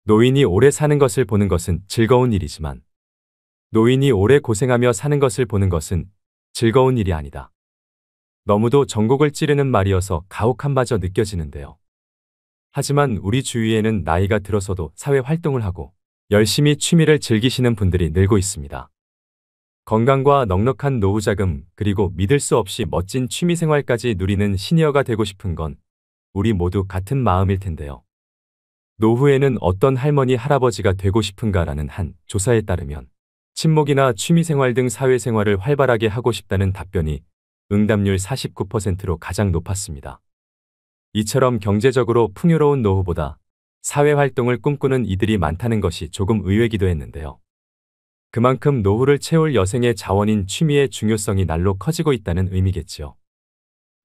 노인이 오래 사는 것을 보는 것은 즐거운 일이지만 노인이 오래 고생하며 사는 것을 보는 것은 즐거운 일이 아니다. 너무도 전곡을 찌르는 말이어서 가혹함마저 느껴지는데요. 하지만 우리 주위에는 나이가 들어서도 사회 활동을 하고 열심히 취미를 즐기시는 분들이 늘고 있습니다. 건강과 넉넉한 노후 자금, 그리고 믿을 수 없이 멋진 취미 생활까지 누리는 시니어가 되고 싶은 건 우리 모두 같은 마음일 텐데요. 노후에는 어떤 할머니, 할아버지가 되고 싶은가라는 한 조사에 따르면 친목이나 취미생활 등 사회생활을 활발하게 하고 싶다는 답변이 응답률 49%로 가장 높았습니다. 이처럼 경제적으로 풍요로운 노후보다 사회활동을 꿈꾸는 이들이 많다는 것이 조금 의외기도 했는데요. 그만큼 노후를 채울 여생의 자원인 취미의 중요성이 날로 커지고 있다는 의미겠지요.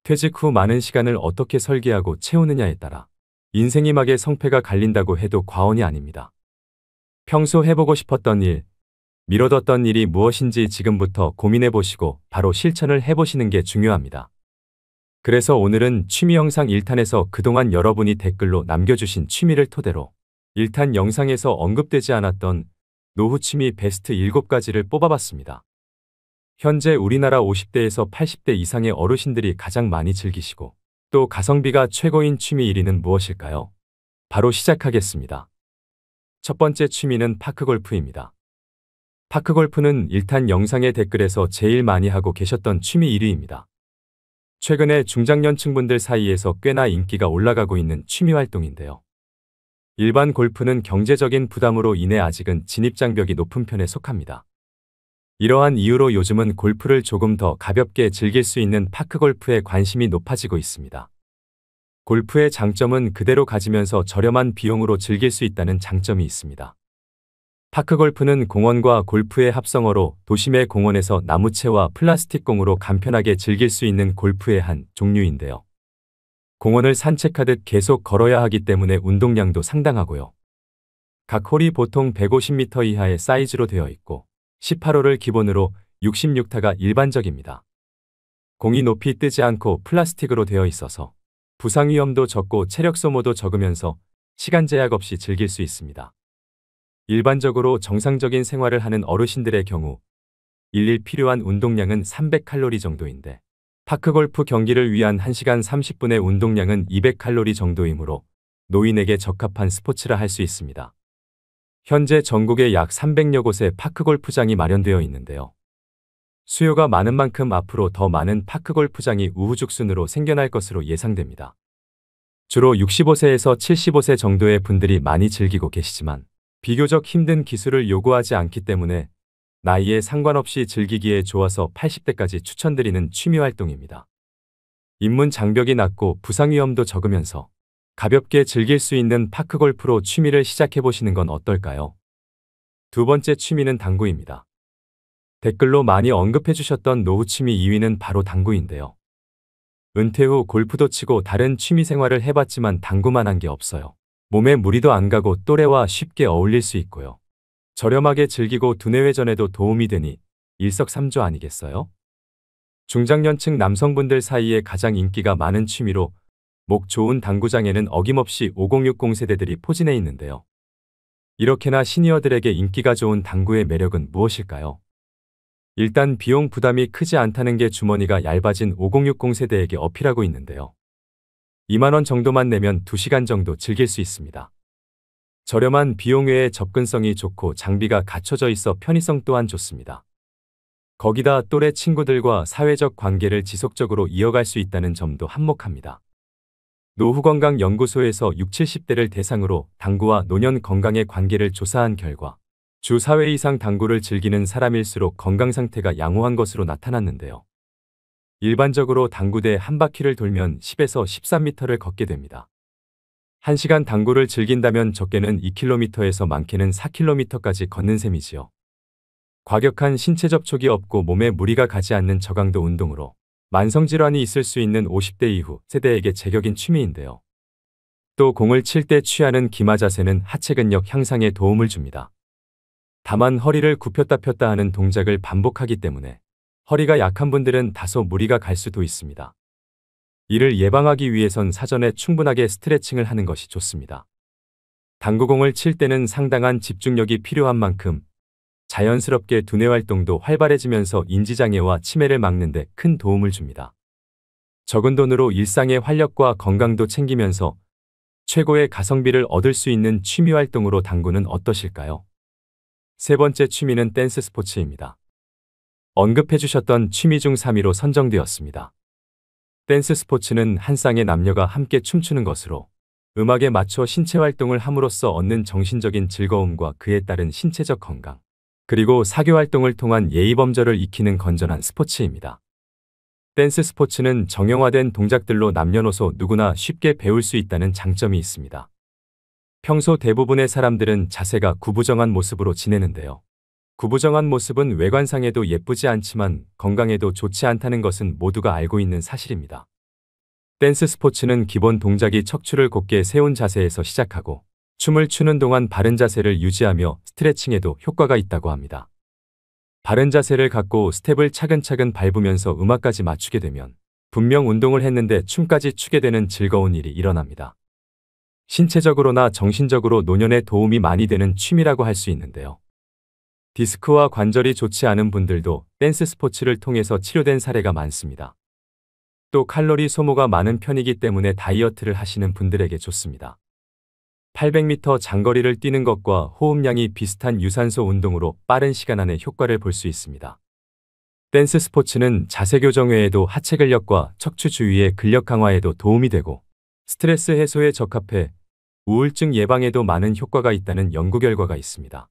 퇴직 후 많은 시간을 어떻게 설계하고 채우느냐에 따라 인생이 막의 성패가 갈린다고 해도 과언이 아닙니다. 평소 해보고 싶었던 일, 미뤄뒀던 일이 무엇인지 지금부터 고민해보시고 바로 실천을 해보시는 게 중요합니다. 그래서 오늘은 취미 영상 1탄에서 그동안 여러분이 댓글로 남겨주신 취미를 토대로 1탄 영상에서 언급되지 않았던 노후 취미 베스트 7가지를 뽑아봤습니다. 현재 우리나라 50대에서 80대 이상의 어르신들이 가장 많이 즐기시고 또 가성비가 최고인 취미 1위는 무엇일까요? 바로 시작하겠습니다. 첫 번째 취미는 파크골프입니다. 파크골프는 1탄 영상의 댓글에서 제일 많이 하고 계셨던 취미 1위입니다. 최근에 중장년층분들 사이에서 꽤나 인기가 올라가고 있는 취미 활동인데요. 일반 골프는 경제적인 부담으로 인해 아직은 진입장벽이 높은 편에 속합니다. 이러한 이유로 요즘은 골프를 조금 더 가볍게 즐길 수 있는 파크골프에 관심이 높아지고 있습니다. 골프의 장점은 그대로 가지면서 저렴한 비용으로 즐길 수 있다는 장점이 있습니다. 파크골프는 공원과 골프의 합성어로 도심의 공원에서 나무채와 플라스틱 공으로 간편하게 즐길 수 있는 골프의 한 종류인데요. 공원을 산책하듯 계속 걸어야 하기 때문에 운동량도 상당하고요. 각 홀이 보통 150m 이하의 사이즈로 되어 있고 18홀을 기본으로 66타가 일반적입니다. 공이 높이 뜨지 않고 플라스틱으로 되어 있어서 부상 위험도 적고 체력 소모도 적으면서 시간 제약 없이 즐길 수 있습니다. 일반적으로 정상적인 생활을 하는 어르신들의 경우 일일 필요한 운동량은 300칼로리 정도인데 파크골프 경기를 위한 1시간 30분의 운동량은 200칼로리 정도이므로 노인에게 적합한 스포츠라 할 수 있습니다. 현재 전국에 약 300여 곳의 파크골프장이 마련되어 있는데요. 수요가 많은 만큼 앞으로 더 많은 파크골프장이 우후죽순으로 생겨날 것으로 예상됩니다. 주로 65세에서 75세 정도의 분들이 많이 즐기고 계시지만 비교적 힘든 기술을 요구하지 않기 때문에 나이에 상관없이 즐기기에 좋아서 80대까지 추천드리는 취미 활동입니다. 입문 장벽이 낮고 부상 위험도 적으면서 가볍게 즐길 수 있는 파크골프로 취미를 시작해보시는 건 어떨까요? 두 번째 취미는 당구입니다. 댓글로 많이 언급해주셨던 노후 취미 2위는 바로 당구인데요. 은퇴 후 골프도 치고 다른 취미 생활을 해봤지만 당구만 한 게 없어요. 몸에 무리도 안 가고 또래와 쉽게 어울릴 수 있고요. 저렴하게 즐기고 두뇌회전에도 도움이 되니 일석삼조 아니겠어요? 중장년층 남성분들 사이에 가장 인기가 많은 취미로 목 좋은 당구장에는 어김없이 5060 세대들이 포진해 있는데요. 이렇게나 시니어들에게 인기가 좋은 당구의 매력은 무엇일까요? 일단 비용 부담이 크지 않다는 게 주머니가 얇아진 5060 세대에게 어필하고 있는데요. 2만 원 정도만 내면 2시간 정도 즐길 수 있습니다. 저렴한 비용 외에 접근성이 좋고 장비가 갖춰져 있어 편의성 또한 좋습니다. 거기다 또래 친구들과 사회적 관계를 지속적으로 이어갈 수 있다는 점도 한몫합니다. 노후건강연구소에서 60, 70대를 대상으로 당구와 노년 건강의 관계를 조사한 결과 주 4회 이상 당구를 즐기는 사람일수록 건강 상태가 양호한 것으로 나타났는데요. 일반적으로 당구대 한 바퀴를 돌면 10에서 13m를 걷게 됩니다. 1시간 당구를 즐긴다면 적게는 2km에서 많게는 4km까지 걷는 셈이지요. 과격한 신체 접촉이 없고 몸에 무리가 가지 않는 저강도 운동으로 만성질환이 있을 수 있는 50대 이후 세대에게 제격인 취미인데요. 또 공을 칠 때 취하는 기마 자세는 하체 근력 향상에 도움을 줍니다. 다만 허리를 굽혔다 폈다 하는 동작을 반복하기 때문에 허리가 약한 분들은 다소 무리가 갈 수도 있습니다. 이를 예방하기 위해선 사전에 충분하게 스트레칭을 하는 것이 좋습니다. 당구공을 칠 때는 상당한 집중력이 필요한 만큼 자연스럽게 두뇌 활동도 활발해지면서 인지장애와 치매를 막는 데 큰 도움을 줍니다. 적은 돈으로 일상의 활력과 건강도 챙기면서 최고의 가성비를 얻을 수 있는 취미 활동으로 당구는 어떠실까요? 세 번째 취미는 댄스 스포츠입니다. 언급해 주셨던 취미 중 3위로 선정되었습니다. 댄스 스포츠는 한 쌍의 남녀가 함께 춤추는 것으로 음악에 맞춰 신체 활동을 함으로써 얻는 정신적인 즐거움과 그에 따른 신체적 건강, 그리고 사교 활동을 통한 예의범절을 익히는 건전한 스포츠입니다. 댄스 스포츠는 정형화된 동작들로 남녀노소 누구나 쉽게 배울 수 있다는 장점이 있습니다. 평소 대부분의 사람들은 자세가 구부정한 모습으로 지내는데요. 구부정한 모습은 외관상에도 예쁘지 않지만 건강에도 좋지 않다는 것은 모두가 알고 있는 사실입니다. 댄스 스포츠는 기본 동작이 척추를 곧게 세운 자세에서 시작하고 춤을 추는 동안 바른 자세를 유지하며 스트레칭에도 효과가 있다고 합니다. 바른 자세를 갖고 스텝을 차근차근 밟으면서 음악까지 맞추게 되면 분명 운동을 했는데 춤까지 추게 되는 즐거운 일이 일어납니다. 신체적으로나 정신적으로 노년에 도움이 많이 되는 취미라고 할 수 있는데요. 디스크와 관절이 좋지 않은 분들도 댄스 스포츠를 통해서 치료된 사례가 많습니다. 또 칼로리 소모가 많은 편이기 때문에 다이어트를 하시는 분들에게 좋습니다. 800m 장거리를 뛰는 것과 호흡량이 비슷한 유산소 운동으로 빠른 시간 안에 효과를 볼 수 있습니다. 댄스 스포츠는 자세 교정 외에도 하체 근력과 척추 주위의 근력 강화에도 도움이 되고 스트레스 해소에 적합해 우울증 예방에도 많은 효과가 있다는 연구 결과가 있습니다.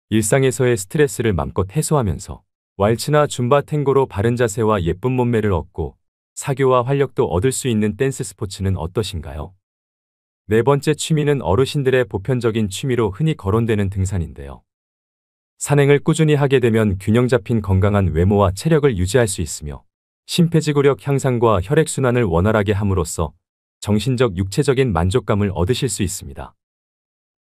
일상에서의 스트레스를 맘껏 해소하면서 왈츠나 줌바 탱고로 바른 자세와 예쁜 몸매를 얻고 사교와 활력도 얻을 수 있는 댄스 스포츠는 어떠신가요? 네 번째 취미는 어르신들의 보편적인 취미로 흔히 거론되는 등산인데요. 산행을 꾸준히 하게 되면 균형 잡힌 건강한 외모와 체력을 유지할 수 있으며 심폐지구력 향상과 혈액순환을 원활하게 함으로써 정신적 육체적인 만족감을 얻으실 수 있습니다.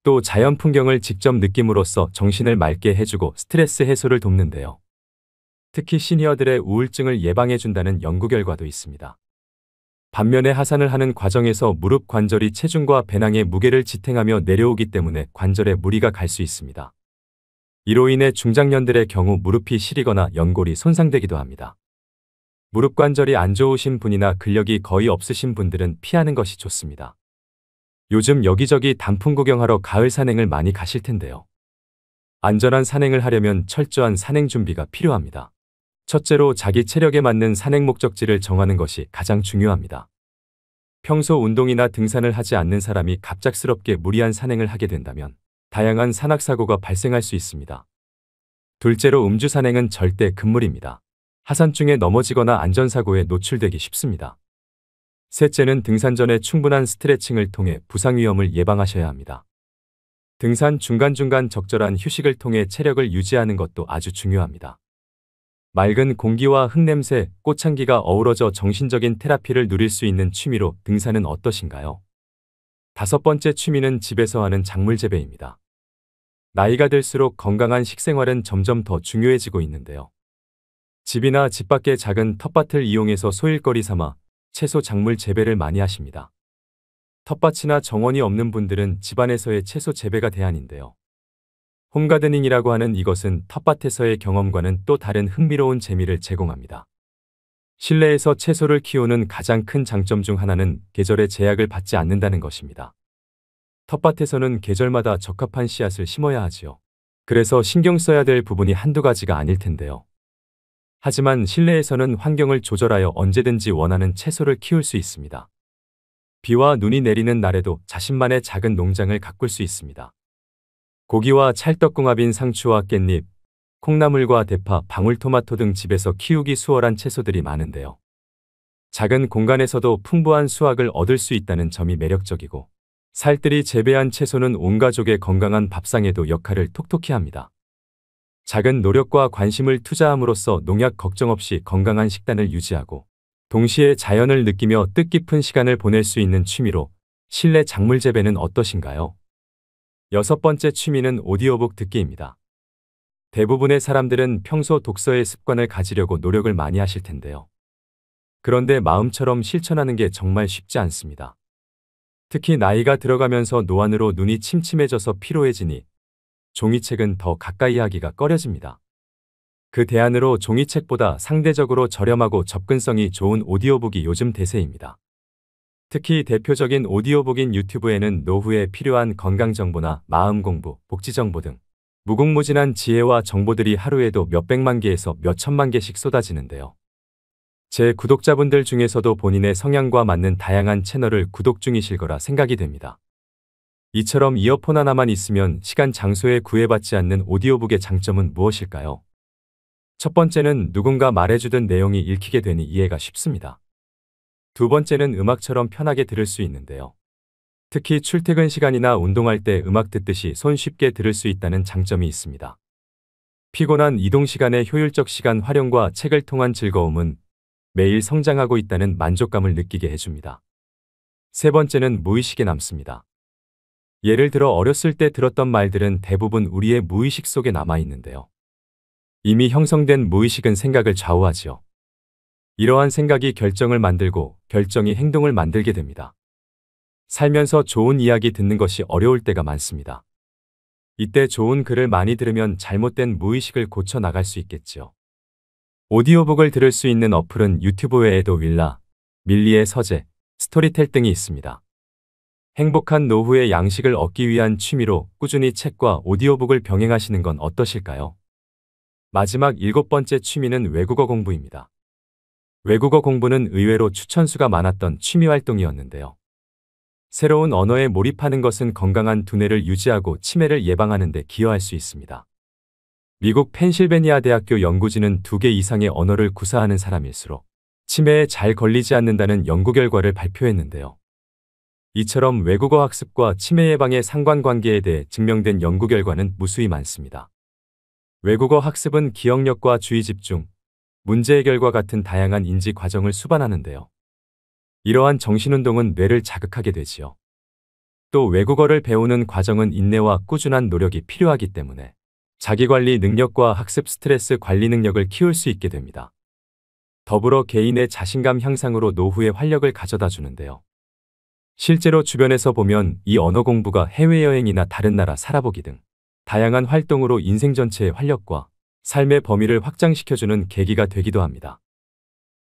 또 자연 풍경을 직접 느낌으로써 정신을 맑게 해주고 스트레스 해소를 돕는데요. 특히 시니어들의 우울증을 예방해준다는 연구 결과도 있습니다. 반면에 하산을 하는 과정에서 무릎 관절이 체중과 배낭의 무게를 지탱하며 내려오기 때문에 관절에 무리가 갈 수 있습니다. 이로 인해 중장년들의 경우 무릎이 시리거나 연골이 손상되기도 합니다. 무릎 관절이 안 좋으신 분이나 근력이 거의 없으신 분들은 피하는 것이 좋습니다. 요즘 여기저기 단풍 구경하러 가을 산행을 많이 가실 텐데요. 안전한 산행을 하려면 철저한 산행 준비가 필요합니다. 첫째로 자기 체력에 맞는 산행 목적지를 정하는 것이 가장 중요합니다. 평소 운동이나 등산을 하지 않는 사람이 갑작스럽게 무리한 산행을 하게 된다면 다양한 산악사고가 발생할 수 있습니다. 둘째로 음주 산행은 절대 금물입니다. 하산 중에 넘어지거나 안전사고에 노출되기 쉽습니다. 셋째는 등산 전에 충분한 스트레칭을 통해 부상 위험을 예방하셔야 합니다. 등산 중간중간 적절한 휴식을 통해 체력을 유지하는 것도 아주 중요합니다. 맑은 공기와 흙냄새, 꽃향기가 어우러져 정신적인 테라피를 누릴 수 있는 취미로 등산은 어떠신가요? 다섯 번째 취미는 집에서 하는 작물 재배입니다. 나이가 들수록 건강한 식생활은 점점 더 중요해지고 있는데요. 집이나 집 밖의 작은 텃밭을 이용해서 소일거리 삼아 채소 작물 재배를 많이 하십니다. 텃밭이나 정원이 없는 분들은 집안에서의 채소 재배가 대안인데요. 홈가드닝이라고 하는 이것은 텃밭에서의 경험과는 또 다른 흥미로운 재미를 제공합니다. 실내에서 채소를 키우는 가장 큰 장점 중 하나는 계절의 제약을 받지 않는다는 것입니다. 텃밭에서는 계절마다 적합한 씨앗을 심어야 하지요. 그래서 신경 써야 될 부분이 한두 가지가 아닐 텐데요. 하지만 실내에서는 환경을 조절하여 언제든지 원하는 채소를 키울 수 있습니다. 비와 눈이 내리는 날에도 자신만의 작은 농장을 가꿀 수 있습니다. 고기와 찰떡궁합인 상추와 깻잎, 콩나물과 대파, 방울토마토 등 집에서 키우기 수월한 채소들이 많은데요. 작은 공간에서도 풍부한 수확을 얻을 수 있다는 점이 매력적이고 살뜰히 재배한 채소는 온 가족의 건강한 밥상에도 역할을 톡톡히 합니다. 작은 노력과 관심을 투자함으로써 농약 걱정 없이 건강한 식단을 유지하고 동시에 자연을 느끼며 뜻깊은 시간을 보낼 수 있는 취미로 실내 작물 재배는 어떠신가요? 여섯 번째 취미는 오디오북 듣기입니다. 대부분의 사람들은 평소 독서의 습관을 가지려고 노력을 많이 하실 텐데요. 그런데 마음처럼 실천하는 게 정말 쉽지 않습니다. 특히 나이가 들어가면서 노안으로 눈이 침침해져서 피로해지니 종이책은 더 가까이 하기가 꺼려집니다. 그 대안으로 종이책보다 상대적으로 저렴하고 접근성이 좋은 오디오북이 요즘 대세입니다. 특히 대표적인 오디오북인 유튜브에는 노후에 필요한 건강정보나 마음공부, 복지정보 등 무궁무진한 지혜와 정보들이 하루에도 몇백만 개에서 몇천만 개씩 쏟아지는데요. 제 구독자분들 중에서도 본인의 성향과 맞는 다양한 채널을 구독 중이실 거라 생각이 됩니다. 이처럼 이어폰 하나만 있으면 시간 장소에 구애받지 않는 오디오북의 장점은 무엇일까요? 첫 번째는 누군가 말해주던 내용이 읽히게 되니 이해가 쉽습니다. 두 번째는 음악처럼 편하게 들을 수 있는데요. 특히 출퇴근 시간이나 운동할 때 음악 듣듯이 손쉽게 들을 수 있다는 장점이 있습니다. 피곤한 이동 시간의 효율적 시간 활용과 책을 통한 즐거움은 매일 성장하고 있다는 만족감을 느끼게 해줍니다. 세 번째는 무의식에 남습니다. 예를 들어 어렸을 때 들었던 말들은 대부분 우리의 무의식 속에 남아있는데요. 이미 형성된 무의식은 생각을 좌우하지요. 이러한 생각이 결정을 만들고 결정이 행동을 만들게 됩니다. 살면서 좋은 이야기 듣는 것이 어려울 때가 많습니다. 이때 좋은 글을 많이 들으면 잘못된 무의식을 고쳐 나갈 수 있겠지요. 오디오북을 들을 수 있는 어플은 유튜브 외에도 윌라, 밀리의 서재, 스토리텔 등이 있습니다. 행복한 노후의 양식을 얻기 위한 취미로 꾸준히 책과 오디오북을 병행하시는 건 어떠실까요? 마지막 7번째 취미는 외국어 공부입니다. 외국어 공부는 의외로 추천수가 많았던 취미 활동이었는데요. 새로운 언어에 몰입하는 것은 건강한 두뇌를 유지하고 치매를 예방하는 데 기여할 수 있습니다. 미국 펜실베니아 대학교 연구진은 2개 이상의 언어를 구사하는 사람일수록 치매에 잘 걸리지 않는다는 연구 결과를 발표했는데요. 이처럼 외국어 학습과 치매 예방의 상관관계에 대해 증명된 연구 결과는 무수히 많습니다. 외국어 학습은 기억력과 주의 집중, 문제 해결과 같은 다양한 인지 과정을 수반하는데요. 이러한 정신운동은 뇌를 자극하게 되지요. 또 외국어를 배우는 과정은 인내와 꾸준한 노력이 필요하기 때문에 자기관리 능력과 학습 스트레스 관리 능력을 키울 수 있게 됩니다. 더불어 개인의 자신감 향상으로 노후의 활력을 가져다 주는데요. 실제로 주변에서 보면 이 언어 공부가 해외여행이나 다른 나라 살아보기 등 다양한 활동으로 인생 전체의 활력과 삶의 범위를 확장시켜주는 계기가 되기도 합니다.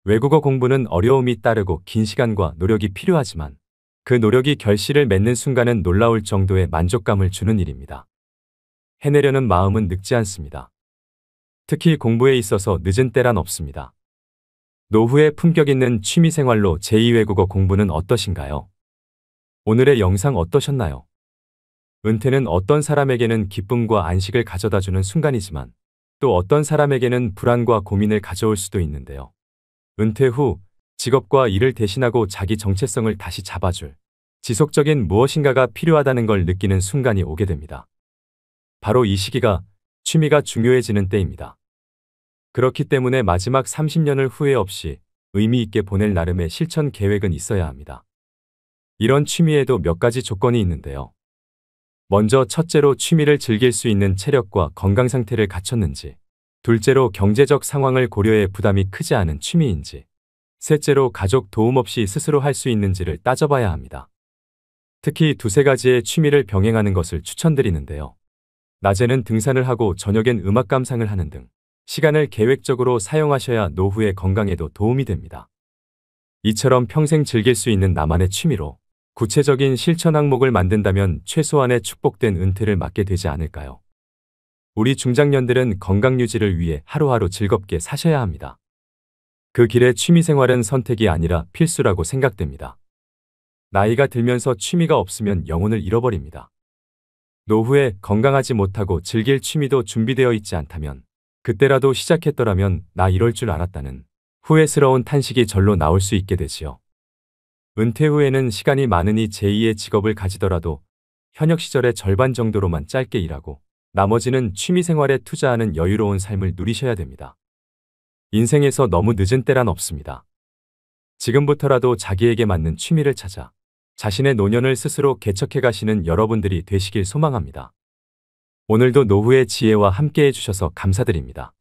외국어 공부는 어려움이 따르고 긴 시간과 노력이 필요하지만 그 노력이 결실을 맺는 순간은 놀라울 정도의 만족감을 주는 일입니다. 해내려는 마음은 늙지 않습니다. 특히 공부에 있어서 늦은 때란 없습니다. 노후의 품격 있는 취미생활로 제2외국어 공부는 어떠신가요? 오늘의 영상 어떠셨나요? 은퇴는 어떤 사람에게는 기쁨과 안식을 가져다주는 순간이지만 또 어떤 사람에게는 불안과 고민을 가져올 수도 있는데요. 은퇴 후 직업과 일을 대신하고 자기 정체성을 다시 잡아줄 지속적인 무엇인가가 필요하다는 걸 느끼는 순간이 오게 됩니다. 바로 이 시기가 취미가 중요해지는 때입니다. 그렇기 때문에 마지막 30년을 후회 없이 의미 있게 보낼 나름의 실천 계획은 있어야 합니다. 이런 취미에도 몇 가지 조건이 있는데요. 먼저 첫째로 취미를 즐길 수 있는 체력과 건강 상태를 갖췄는지, 둘째로 경제적 상황을 고려해 부담이 크지 않은 취미인지, 셋째로 가족 도움 없이 스스로 할 수 있는지를 따져봐야 합니다. 특히 두세 가지의 취미를 병행하는 것을 추천드리는데요. 낮에는 등산을 하고 저녁엔 음악 감상을 하는 등 시간을 계획적으로 사용하셔야 노후의 건강에도 도움이 됩니다. 이처럼 평생 즐길 수 있는 나만의 취미로 구체적인 실천 항목을 만든다면 최소한의 축복된 은퇴를 맞게 되지 않을까요? 우리 중장년들은 건강 유지를 위해 하루하루 즐겁게 사셔야 합니다. 그 길에 취미생활은 선택이 아니라 필수라고 생각됩니다. 나이가 들면서 취미가 없으면 영혼을 잃어버립니다. 노후에 건강하지 못하고 즐길 취미도 준비되어 있지 않다면 그때라도 시작했더라면 나 이럴 줄 알았다는 후회스러운 탄식이 절로 나올 수 있게 되지요. 은퇴 후에는 시간이 많으니 제2의 직업을 가지더라도 현역 시절의 절반 정도로만 짧게 일하고 나머지는 취미생활에 투자하는 여유로운 삶을 누리셔야 됩니다. 인생에서 너무 늦은 때란 없습니다. 지금부터라도 자기에게 맞는 취미를 찾아 자신의 노년을 스스로 개척해 가시는 여러분들이 되시길 소망합니다. 오늘도 노후의 지혜와 함께해 주셔서 감사드립니다.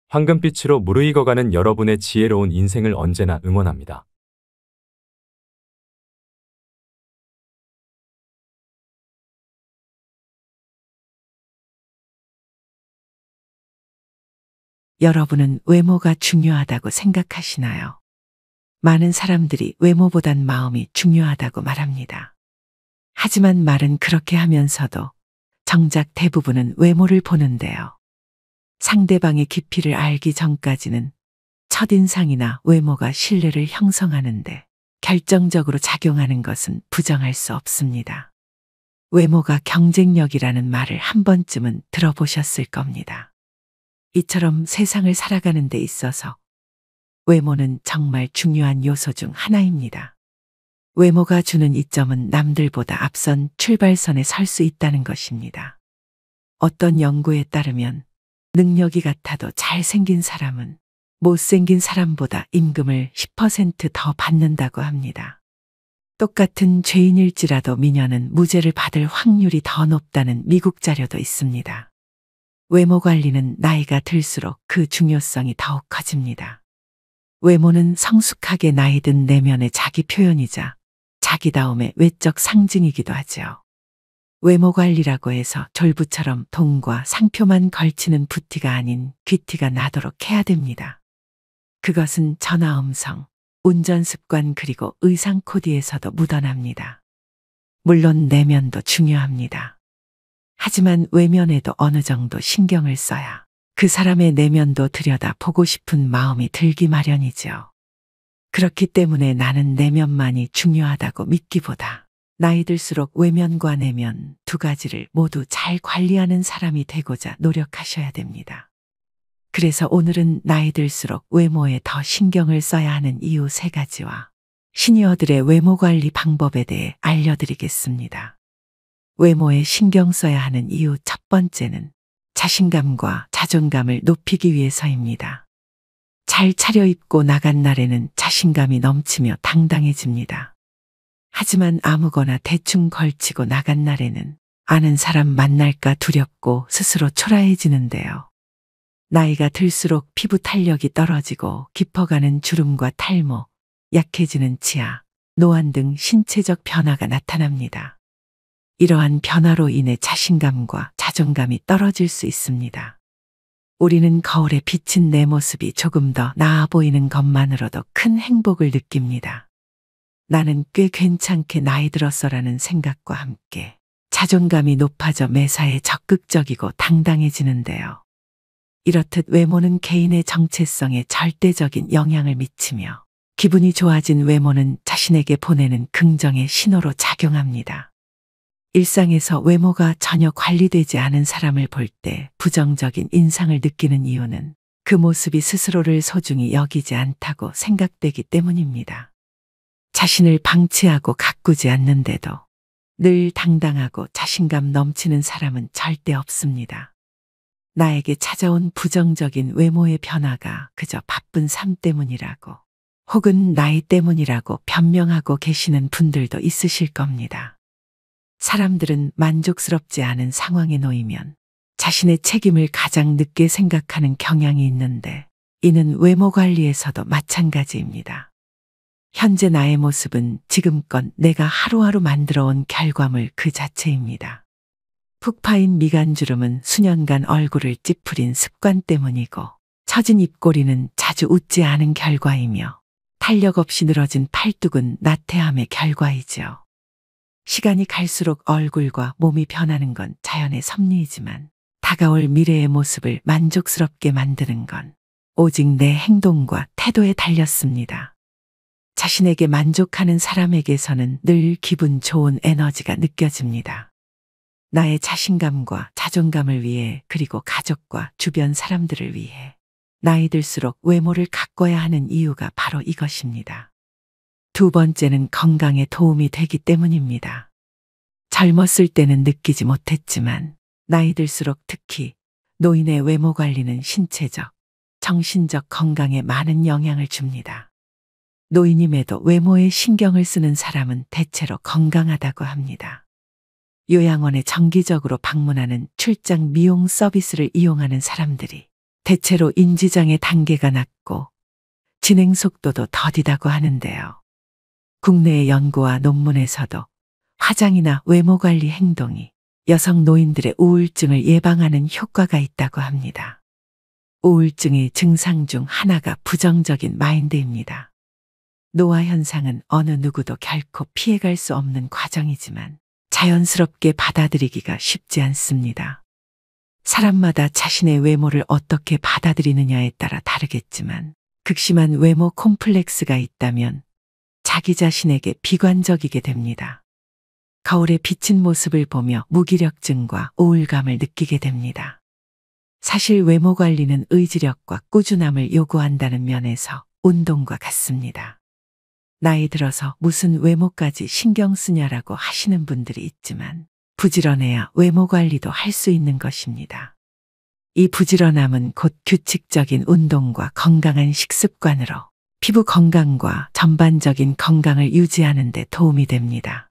황금빛으로 무르익어가는 여러분의 지혜로운 인생을 언제나 응원합니다. 여러분은 외모가 중요하다고 생각하시나요? 많은 사람들이 외모보단 마음이 중요하다고 말합니다. 하지만 말은 그렇게 하면서도 정작 대부분은 외모를 보는데요. 상대방의 깊이를 알기 전까지는 첫인상이나 외모가 신뢰를 형성하는데 결정적으로 작용하는 것은 부정할 수 없습니다. 외모가 경쟁력이라는 말을 한 번쯤은 들어보셨을 겁니다. 이처럼 세상을 살아가는 데 있어서 외모는 정말 중요한 요소 중 하나입니다. 외모가 주는 이점은 남들보다 앞선 출발선에 설 수 있다는 것입니다. 어떤 연구에 따르면 능력이 같아도 잘생긴 사람은 못생긴 사람보다 임금을 10% 더 받는다고 합니다. 똑같은 죄인일지라도 미녀는 무죄를 받을 확률이 더 높다는 미국 자료도 있습니다. 외모 관리는 나이가 들수록 그 중요성이 더욱 커집니다. 외모는 성숙하게 나이 든 내면의 자기 표현이자 자기다움의 외적 상징이기도 하죠. 외모 관리라고 해서 졸부처럼 돈과 상표만 걸치는 부티가 아닌 귀티가 나도록 해야 됩니다. 그것은 전화음성, 운전 습관 그리고 의상 코디에서도 묻어납니다. 물론 내면도 중요합니다. 하지만 외면에도 어느 정도 신경을 써야 그 사람의 내면도 들여다 보고 싶은 마음이 들기 마련이죠. 그렇기 때문에 나는 내면만이 중요하다고 믿기보다 나이 들수록 외면과 내면 두 가지를 모두 잘 관리하는 사람이 되고자 노력하셔야 됩니다. 그래서 오늘은 나이 들수록 외모에 더 신경을 써야 하는 이유 3가지와 시니어들의 외모 관리 방법에 대해 알려드리겠습니다. 외모에 신경 써야 하는 이유 첫 번째는 자신감과 자존감을 높이기 위해서입니다. 잘 차려입고 나간 날에는 자신감이 넘치며 당당해집니다. 하지만 아무거나 대충 걸치고 나간 날에는 아는 사람 만날까 두렵고 스스로 초라해지는데요. 나이가 들수록 피부 탄력이 떨어지고 깊어가는 주름과 탈모, 약해지는 치아, 노안 등 신체적 변화가 나타납니다. 이러한 변화로 인해 자신감과 자존감이 떨어질 수 있습니다. 우리는 거울에 비친 내 모습이 조금 더 나아 보이는 것만으로도 큰 행복을 느낍니다. 나는 꽤 괜찮게 나이 들었어라는 생각과 함께 자존감이 높아져 매사에 적극적이고 당당해지는데요. 이렇듯 외모는 개인의 정체성에 절대적인 영향을 미치며 기분이 좋아진 외모는 자신에게 보내는 긍정의 신호로 작용합니다. 일상에서 외모가 전혀 관리되지 않은 사람을 볼 때 부정적인 인상을 느끼는 이유는 그 모습이 스스로를 소중히 여기지 않다고 생각되기 때문입니다. 자신을 방치하고 가꾸지 않는데도 늘 당당하고 자신감 넘치는 사람은 절대 없습니다. 나에게 찾아온 부정적인 외모의 변화가 그저 바쁜 삶 때문이라고 혹은 나이 때문이라고 변명하고 계시는 분들도 있으실 겁니다. 사람들은 만족스럽지 않은 상황에 놓이면 자신의 책임을 가장 늦게 생각하는 경향이 있는데 이는 외모 관리에서도 마찬가지입니다. 현재 나의 모습은 지금껏 내가 하루하루 만들어온 결과물 그 자체입니다. 푹 파인 미간주름은 수년간 얼굴을 찌푸린 습관 때문이고 처진 입꼬리는 자주 웃지 않은 결과이며 탄력 없이 늘어진 팔뚝은 나태함의 결과이죠. 시간이 갈수록 얼굴과 몸이 변하는 건 자연의 섭리이지만 다가올 미래의 모습을 만족스럽게 만드는 건 오직 내 행동과 태도에 달렸습니다. 자신에게 만족하는 사람에게서는 늘 기분 좋은 에너지가 느껴집니다. 나의 자신감과 자존감을 위해 그리고 가족과 주변 사람들을 위해 나이 들수록 외모를 가꿔야 하는 이유가 바로 이것입니다. 두 번째는 건강에 도움이 되기 때문입니다. 젊었을 때는 느끼지 못했지만 나이 들수록 특히 노인의 외모 관리는 신체적, 정신적 건강에 많은 영향을 줍니다. 노인임에도 외모에 신경을 쓰는 사람은 대체로 건강하다고 합니다. 요양원에 정기적으로 방문하는 출장 미용 서비스를 이용하는 사람들이 대체로 인지장애 단계가 낮고 진행 속도도 더디다고 하는데요. 국내의 연구와 논문에서도 화장이나 외모 관리 행동이 여성 노인들의 우울증을 예방하는 효과가 있다고 합니다. 우울증의 증상 중 하나가 부정적인 마인드입니다. 노화 현상은 어느 누구도 결코 피해갈 수 없는 과정이지만 자연스럽게 받아들이기가 쉽지 않습니다. 사람마다 자신의 외모를 어떻게 받아들이느냐에 따라 다르겠지만 극심한 외모 콤플렉스가 있다면 자기 자신에게 비관적이게 됩니다. 거울에 비친 모습을 보며 무기력증과 우울감을 느끼게 됩니다. 사실 외모 관리는 의지력과 꾸준함을 요구한다는 면에서 운동과 같습니다. 나이 들어서 무슨 외모까지 신경 쓰냐라고 하시는 분들이 있지만 부지런해야 외모 관리도 할 수 있는 것입니다. 이 부지런함은 곧 규칙적인 운동과 건강한 식습관으로 피부 건강과 전반적인 건강을 유지하는 데 도움이 됩니다.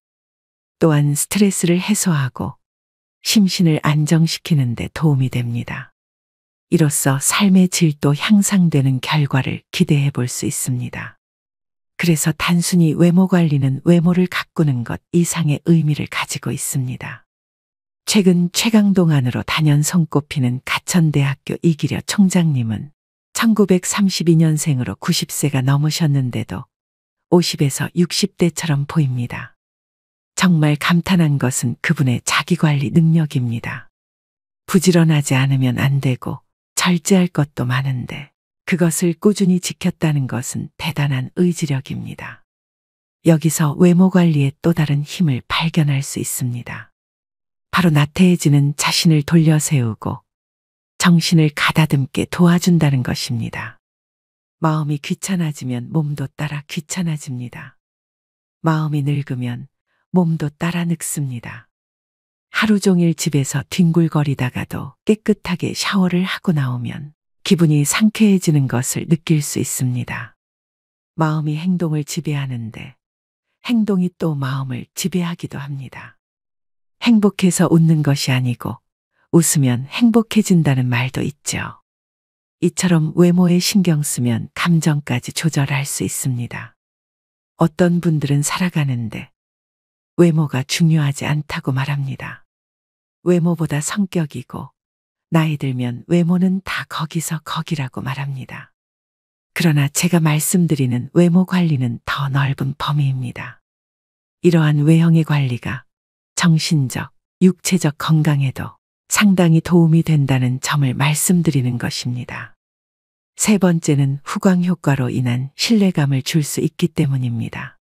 또한 스트레스를 해소하고 심신을 안정시키는 데 도움이 됩니다. 이로써 삶의 질도 향상되는 결과를 기대해 볼 수 있습니다. 그래서 단순히 외모 관리는 외모를 가꾸는 것 이상의 의미를 가지고 있습니다. 최근 최강동 안으로 단연 손꼽히는 가천대학교 이기려 총장님은 1932년생으로 90세가 넘으셨는데도 50에서 60대처럼 보입니다. 정말 감탄한 것은 그분의 자기관리 능력입니다. 부지런하지 않으면 안 되고 절제할 것도 많은데 그것을 꾸준히 지켰다는 것은 대단한 의지력입니다. 여기서 외모 관리의 또 다른 힘을 발견할 수 있습니다. 바로 나태해지는 자신을 돌려세우고 정신을 가다듬게 도와준다는 것입니다. 마음이 귀찮아지면 몸도 따라 귀찮아집니다. 마음이 늙으면 몸도 따라 늙습니다. 하루 종일 집에서 뒹굴거리다가도 깨끗하게 샤워를 하고 나오면 기분이 상쾌해지는 것을 느낄 수 있습니다. 마음이 행동을 지배하는데 행동이 또 마음을 지배하기도 합니다. 행복해서 웃는 것이 아니고 웃으면 행복해진다는 말도 있죠. 이처럼 외모에 신경 쓰면 감정까지 조절할 수 있습니다. 어떤 분들은 살아가는데 외모가 중요하지 않다고 말합니다. 외모보다 성격이고 나이 들면 외모는 다 거기서 거기라고 말합니다. 그러나 제가 말씀드리는 외모 관리는 더 넓은 범위입니다. 이러한 외형의 관리가 정신적, 육체적 건강에도 상당히 도움이 된다는 점을 말씀드리는 것입니다. 세 번째는 후광 효과로 인한 신뢰감을 줄 수 있기 때문입니다.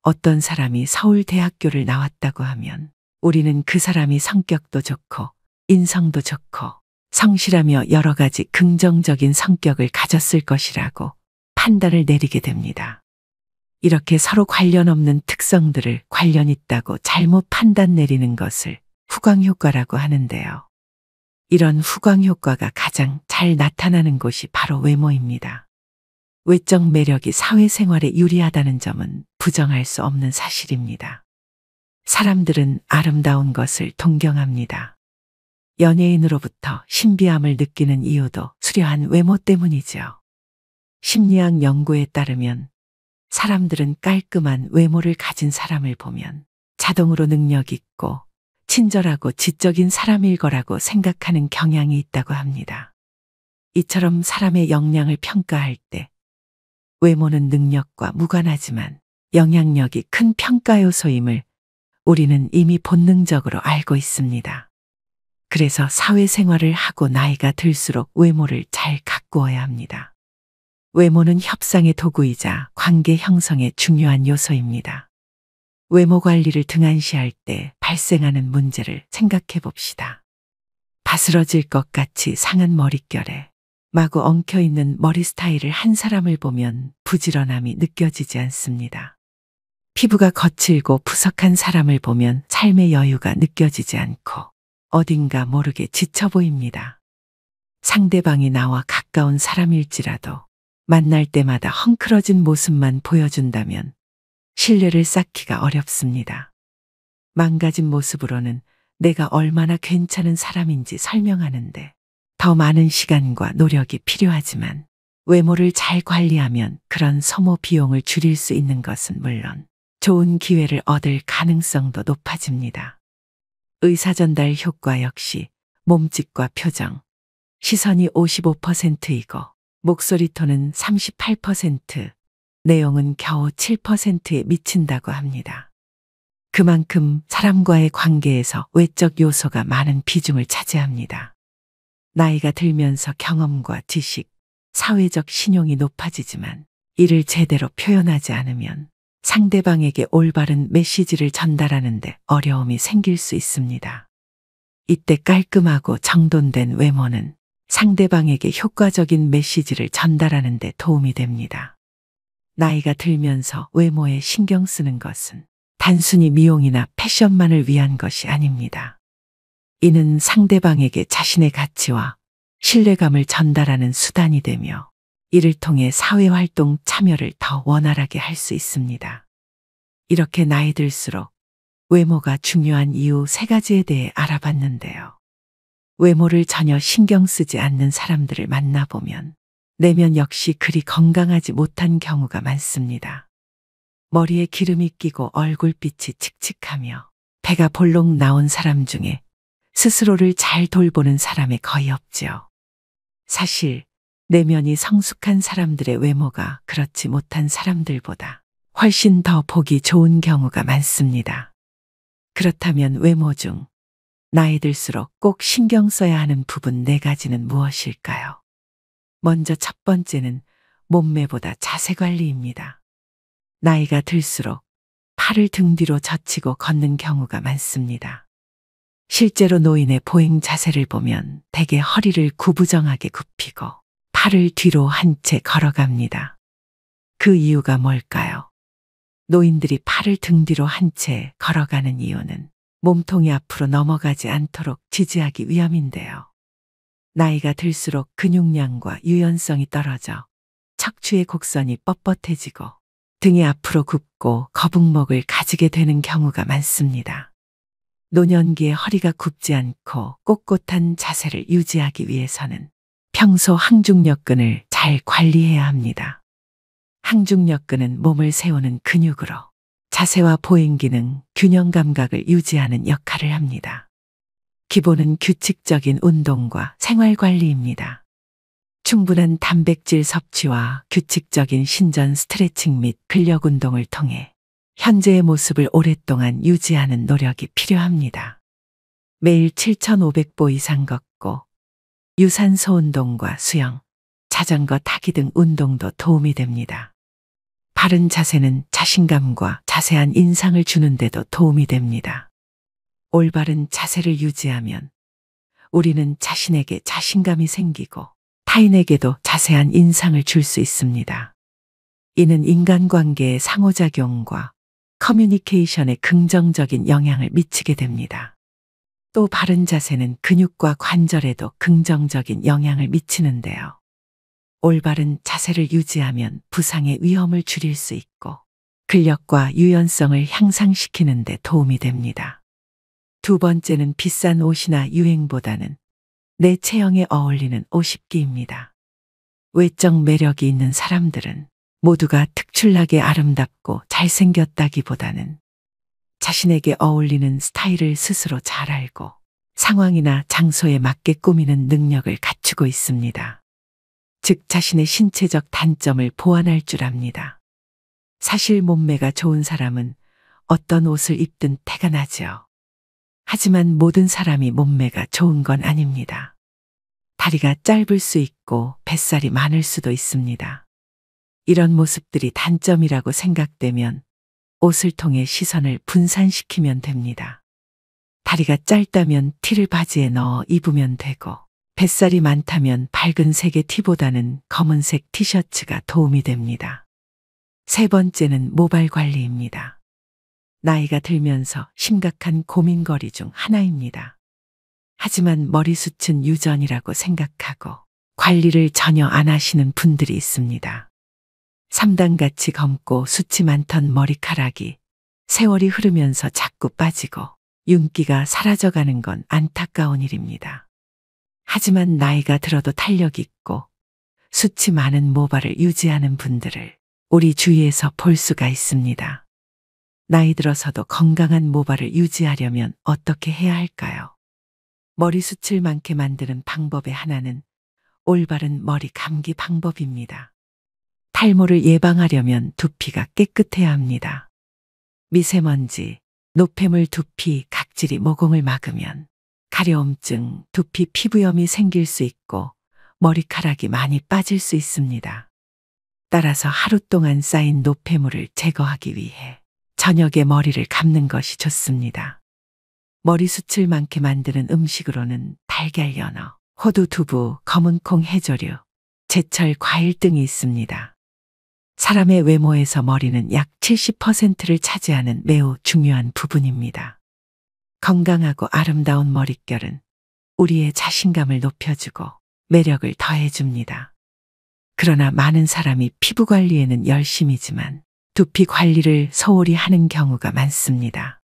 어떤 사람이 서울대학교를 나왔다고 하면 우리는 그 사람이 성격도 좋고 인성도 좋고 성실하며 여러 가지 긍정적인 성격을 가졌을 것이라고 판단을 내리게 됩니다. 이렇게 서로 관련 없는 특성들을 관련 있다고 잘못 판단 내리는 것을 후광효과라고 하는데요. 이런 후광효과가 가장 잘 나타나는 곳이 바로 외모입니다. 외적 매력이 사회생활에 유리하다는 점은 부정할 수 없는 사실입니다. 사람들은 아름다운 것을 동경합니다. 연예인으로부터 신비함을 느끼는 이유도 수려한 외모 때문이죠. 심리학 연구에 따르면 사람들은 깔끔한 외모를 가진 사람을 보면 자동으로 능력 있고 친절하고 지적인 사람일 거라고 생각하는 경향이 있다고 합니다. 이처럼 사람의 역량을 평가할 때 외모는 능력과 무관하지만 영향력이 큰 평가 요소임을 우리는 이미 본능적으로 알고 있습니다. 그래서 사회생활을 하고 나이가 들수록 외모를 잘 가꾸어야 합니다. 외모는 협상의 도구이자 관계 형성의 중요한 요소입니다. 외모 관리를 등한시할 때 발생하는 문제를 생각해 봅시다. 바스러질 것 같이 상한 머릿결에 마구 엉켜있는 머리 스타일을 한 사람을 보면 부지런함이 느껴지지 않습니다. 피부가 거칠고 푸석한 사람을 보면 삶의 여유가 느껴지지 않고 어딘가 모르게 지쳐 보입니다. 상대방이 나와 가까운 사람일지라도 만날 때마다 헝클어진 모습만 보여준다면 신뢰를 쌓기가 어렵습니다. 망가진 모습으로는 내가 얼마나 괜찮은 사람인지 설명하는데 더 많은 시간과 노력이 필요하지만 외모를 잘 관리하면 그런 소모 비용을 줄일 수 있는 것은 물론 좋은 기회를 얻을 가능성도 높아집니다. 의사전달 효과 역시 몸짓과 표정, 시선이 55%이고 목소리 톤은 38%, 내용은 겨우 7%에 미친다고 합니다. 그만큼 사람과의 관계에서 외적 요소가 많은 비중을 차지합니다. 나이가 들면서 경험과 지식, 사회적 신용이 높아지지만 이를 제대로 표현하지 않으면 상대방에게 올바른 메시지를 전달하는데 어려움이 생길 수 있습니다. 이때 깔끔하고 정돈된 외모는 상대방에게 효과적인 메시지를 전달하는 데 도움이 됩니다. 나이가 들면서 외모에 신경 쓰는 것은 단순히 미용이나 패션만을 위한 것이 아닙니다. 이는 상대방에게 자신의 가치와 신뢰감을 전달하는 수단이 되며 이를 통해 사회활동 참여를 더 원활하게 할 수 있습니다. 이렇게 나이 들수록 외모가 중요한 이유 3가지에 대해 알아봤는데요. 외모를 전혀 신경 쓰지 않는 사람들을 만나보면 내면 역시 그리 건강하지 못한 경우가 많습니다. 머리에 기름이 끼고 얼굴빛이 칙칙하며 배가 볼록 나온 사람 중에 스스로를 잘 돌보는 사람이 거의 없지요. 사실 내면이 성숙한 사람들의 외모가 그렇지 못한 사람들보다 훨씬 더 보기 좋은 경우가 많습니다. 그렇다면 외모 중 나이 들수록 꼭 신경 써야 하는 부분 4가지는 무엇일까요? 먼저 첫 번째는 몸매보다 자세 관리입니다. 나이가 들수록 팔을 등 뒤로 젖히고 걷는 경우가 많습니다. 실제로 노인의 보행 자세를 보면 대개 허리를 구부정하게 굽히고 팔을 뒤로 한 채 걸어갑니다. 그 이유가 뭘까요? 노인들이 팔을 등 뒤로 한 채 걸어가는 이유는 몸통이 앞으로 넘어가지 않도록 지지하기 위함인데요. 나이가 들수록 근육량과 유연성이 떨어져 척추의 곡선이 뻣뻣해지고 등이 앞으로 굽고 거북목을 가지게 되는 경우가 많습니다. 노년기에 허리가 굽지 않고 꼿꼿한 자세를 유지하기 위해서는 평소 항중력근을 잘 관리해야 합니다. 항중력근은 몸을 세우는 근육으로 자세와 보행 기능, 균형 감각을 유지하는 역할을 합니다. 기본은 규칙적인 운동과 생활 관리입니다. 충분한 단백질 섭취와 규칙적인 신전 스트레칭 및 근력 운동을 통해 현재의 모습을 오랫동안 유지하는 노력이 필요합니다. 매일 7,500보 이상 걷고 유산소 운동과 수영, 자전거 타기 등 운동도 도움이 됩니다. 바른 자세는 자신감과 자세한 인상을 주는 데도 도움이 됩니다. 올바른 자세를 유지하면 우리는 자신에게 자신감이 생기고 타인에게도 자세한 인상을 줄 수 있습니다. 이는 인간관계의 상호작용과 커뮤니케이션에 긍정적인 영향을 미치게 됩니다. 또 바른 자세는 근육과 관절에도 긍정적인 영향을 미치는데요. 올바른 자세를 유지하면 부상의 위험을 줄일 수 있고 근력과 유연성을 향상시키는 데 도움이 됩니다. 두 번째는 비싼 옷이나 유행보다는 내 체형에 어울리는 옷 입기입니다. 외적 매력이 있는 사람들은 모두가 특출나게 아름답고 잘생겼다기보다는 자신에게 어울리는 스타일을 스스로 잘 알고 상황이나 장소에 맞게 꾸미는 능력을 갖추고 있습니다. 즉 자신의 신체적 단점을 보완할 줄 압니다. 사실 몸매가 좋은 사람은 어떤 옷을 입든 태가 나죠. 하지만 모든 사람이 몸매가 좋은 건 아닙니다. 다리가 짧을 수 있고 뱃살이 많을 수도 있습니다. 이런 모습들이 단점이라고 생각되면 옷을 통해 시선을 분산시키면 됩니다. 다리가 짧다면 티를 바지에 넣어 입으면 되고 뱃살이 많다면 밝은 색의 티보다는 검은색 티셔츠가 도움이 됩니다. 세 번째는 모발 관리입니다. 나이가 들면서 심각한 고민거리 중 하나입니다. 하지만 머리숱은 유전이라고 생각하고 관리를 전혀 안 하시는 분들이 있습니다. 삼단같이 검고 숱이 많던 머리카락이 세월이 흐르면서 자꾸 빠지고 윤기가 사라져가는 건 안타까운 일입니다. 하지만 나이가 들어도 탄력 있고 숱이 많은 모발을 유지하는 분들을 우리 주위에서 볼 수가 있습니다. 나이 들어서도 건강한 모발을 유지하려면 어떻게 해야 할까요? 머리숱을 많게 만드는 방법의 하나는 올바른 머리 감기 방법입니다. 탈모를 예방하려면 두피가 깨끗해야 합니다. 미세먼지, 노폐물 두피, 각질이 모공을 막으면 가려움증, 두피 피부염이 생길 수 있고 머리카락이 많이 빠질 수 있습니다. 따라서 하루 동안 쌓인 노폐물을 제거하기 위해 저녁에 머리를 감는 것이 좋습니다. 머리숱을 많게 만드는 음식으로는 달걀, 연어, 호두, 두부, 검은콩, 해조류, 제철 과일 등이 있습니다. 사람의 외모에서 머리는 약 70%를 차지하는 매우 중요한 부분입니다. 건강하고 아름다운 머릿결은 우리의 자신감을 높여주고 매력을 더해줍니다. 그러나 많은 사람이 피부 관리에는 열심이지만 두피 관리를 소홀히 하는 경우가 많습니다.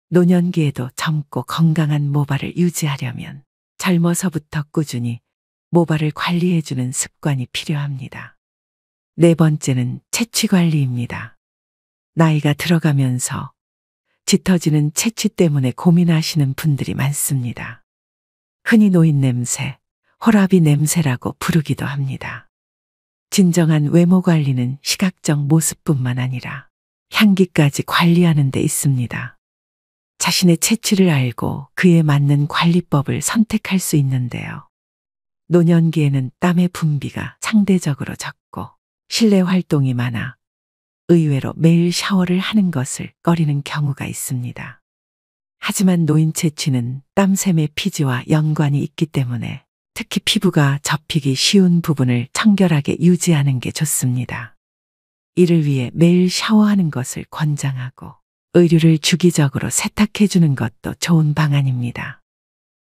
노년기에도 젊고 건강한 모발을 유지하려면 젊어서부터 꾸준히 모발을 관리해주는 습관이 필요합니다. 네 번째는 채취 관리입니다. 나이가 들어가면서 짙어지는 채취 때문에 고민하시는 분들이 많습니다. 흔히 노인 냄새, 호라비 냄새라고 부르기도 합니다. 진정한 외모 관리는 시각적 모습뿐만 아니라 향기까지 관리하는 데 있습니다. 자신의 체취를 알고 그에 맞는 관리법을 선택할 수 있는데요. 노년기에는 땀의 분비가 상대적으로 적고 실내 활동이 많아 의외로 매일 샤워를 하는 것을 꺼리는 경우가 있습니다. 하지만 노인 채취는 땀샘의 피지와 연관이 있기 때문에 특히 피부가 접히기 쉬운 부분을 청결하게 유지하는 게 좋습니다. 이를 위해 매일 샤워하는 것을 권장하고 의류를 주기적으로 세탁해주는 것도 좋은 방안입니다.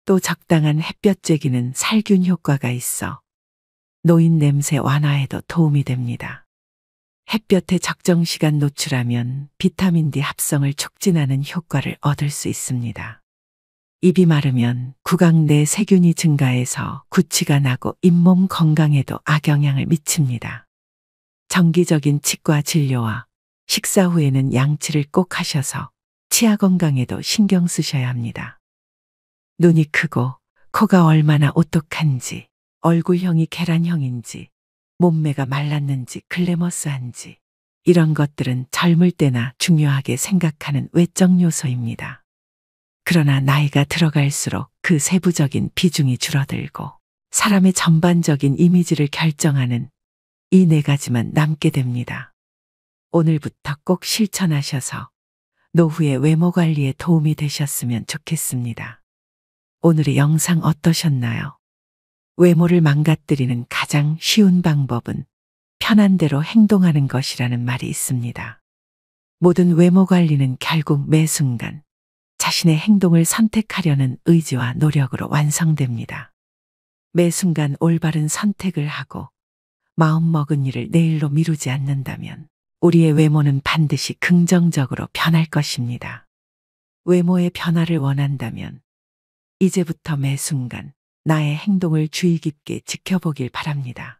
또 적당한 햇볕 쬐기는 살균 효과가 있어 노인 냄새 완화에도 도움이 됩니다. 햇볕에 적정 시간 노출하면 비타민 D 합성을 촉진하는 효과를 얻을 수 있습니다. 입이 마르면 구강 내 세균이 증가해서 구취가 나고 잇몸 건강에도 악영향을 미칩니다. 정기적인 치과 진료와 식사 후에는 양치를 꼭 하셔서 치아 건강에도 신경 쓰셔야 합니다. 눈이 크고 코가 얼마나 오똑한지, 얼굴형이 계란형인지, 몸매가 말랐는지 글래머스한지 이런 것들은 젊을 때나 중요하게 생각하는 외적 요소입니다. 그러나 나이가 들어갈수록 그 세부적인 비중이 줄어들고 사람의 전반적인 이미지를 결정하는 이 네 가지만 남게 됩니다. 오늘부터 꼭 실천하셔서 노후의 외모 관리에 도움이 되셨으면 좋겠습니다. 오늘의 영상 어떠셨나요? 외모를 망가뜨리는 가장 쉬운 방법은 편한 대로 행동하는 것이라는 말이 있습니다. 모든 외모 관리는 결국 매 순간 자신의 행동을 선택하려는 의지와 노력으로 완성됩니다. 매 순간 올바른 선택을 하고 마음먹은 일을 내일로 미루지 않는다면 우리의 외모는 반드시 긍정적으로 변할 것입니다. 외모의 변화를 원한다면 이제부터 매 순간 나의 행동을 주의 깊게 지켜보길 바랍니다.